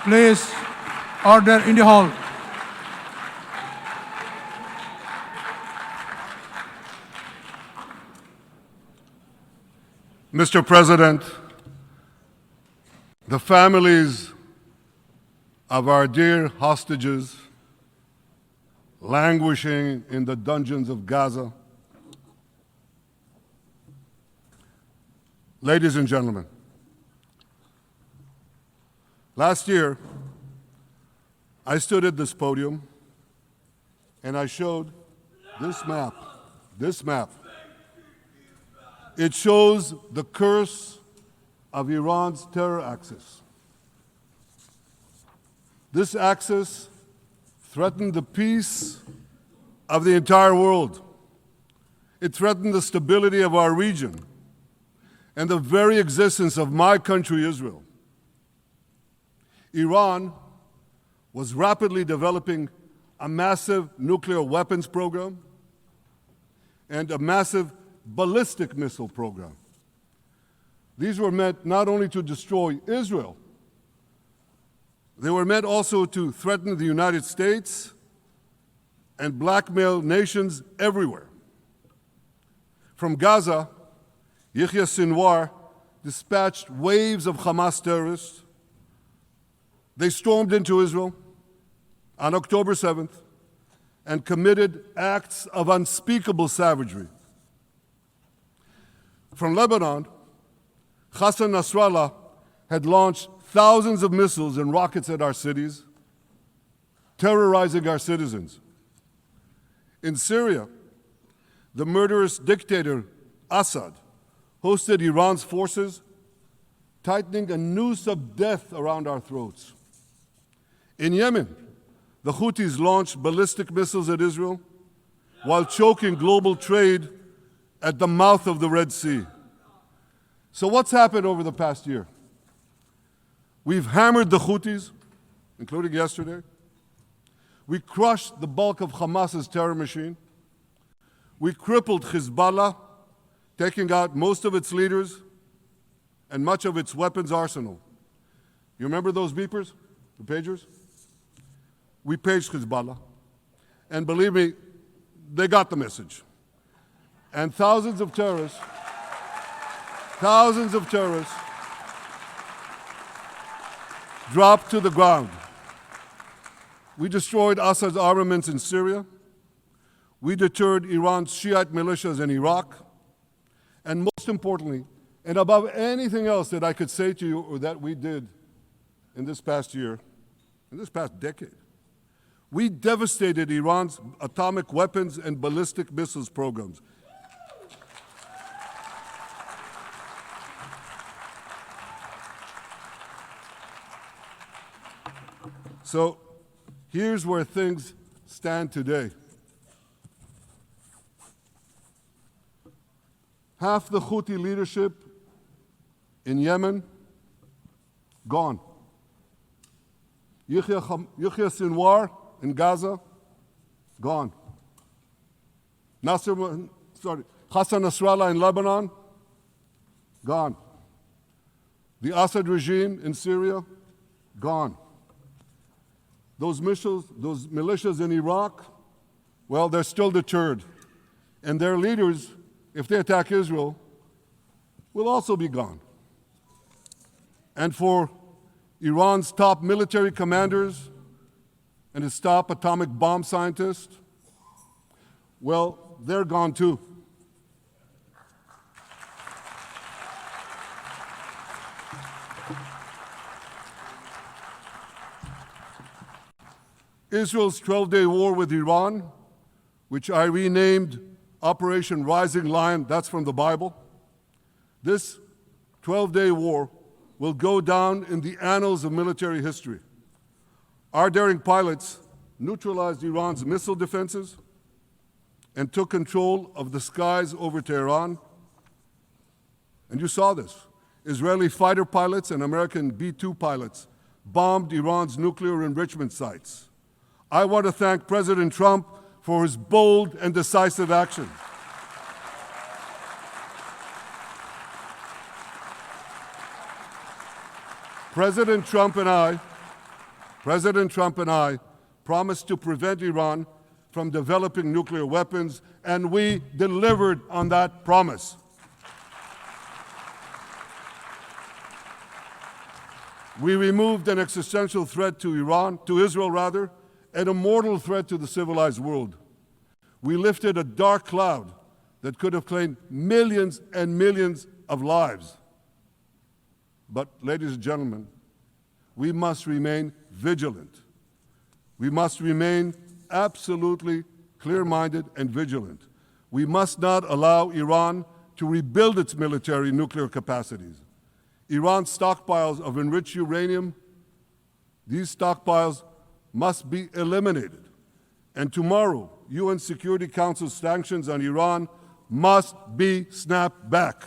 Please, order in the hall. Mr. President, the families of our dear hostages languishing in the dungeons of Gaza, ladies and gentlemen, last year, I stood at this podium and I showed this map. It shows the curse of Iran's terror axis. This axis threatened the peace of the entire world. It threatened the stability of our region and the very existence of my country, Israel. Iran was rapidly developing a massive nuclear weapons program and a massive ballistic missile program. These were meant not only to destroy Israel, they were meant also to threaten the United States and blackmail nations everywhere. From Gaza, Yahya Sinwar dispatched waves of Hamas terrorists. They stormed into Israel on October 7th and committed acts of unspeakable savagery. From Lebanon, Hassan Nasrallah had launched thousands of missiles and rockets at our cities, terrorizing our citizens. In Syria, the murderous dictator Assad hosted Iran's forces, tightening a noose of death around our throats. In Yemen, the Houthis launched ballistic missiles at Israel while choking global trade at the mouth of the Red Sea. So what's happened over the past year? We've hammered the Houthis, including yesterday. We crushed the bulk of Hamas's terror machine. We crippled Hezbollah, taking out most of its leaders and much of its weapons arsenal. You remember those beepers, the pagers? We paged Hezbollah. And believe me, they got the message. And thousands of terrorists dropped to the ground. We destroyed Assad's armaments in Syria. We deterred Iran's Shiite militias in Iraq. And most importantly, and above anything else that I could say to you or that we did in this past year, in this past decade, we devastated Iran's atomic weapons and ballistic missiles programs. So here's where things stand today. Half the Houthi leadership in Yemen, gone. Yahya Sinwar in Gaza, gone. Hassan Nasrallah in Lebanon, gone. The Assad regime in Syria, gone. Those militias in Iraq, well, they're still deterred. And their leaders, if they attack Israel, will also be gone. And for Iran's top military commanders and its top atomic bomb scientists, well, they're gone too. Israel's 12-day war with Iran, which I renamed Operation Rising Lion, that's from the Bible. This 12-day war will go down in the annals of military history. Our daring pilots neutralized Iran's missile defenses and took control of the skies over Tehran. And you saw this. Israeli fighter pilots and American B-2 pilots bombed Iran's nuclear enrichment sites. I want to thank President Trump for his bold and decisive action. President Trump and I President Trump and I promised to prevent Iran from developing nuclear weapons, and we delivered on that promise. We removed an existential threat to Israel, and a mortal threat to the civilized world. We lifted a dark cloud that could have claimed millions and millions of lives. But, ladies and gentlemen, we must remain vigilant. We must remain absolutely clear-minded and vigilant. We must not allow Iran to rebuild its military nuclear capacities. Iran's stockpiles of enriched uranium, these stockpiles must be eliminated. And tomorrow, UN Security Council sanctions on Iran must be snapped back.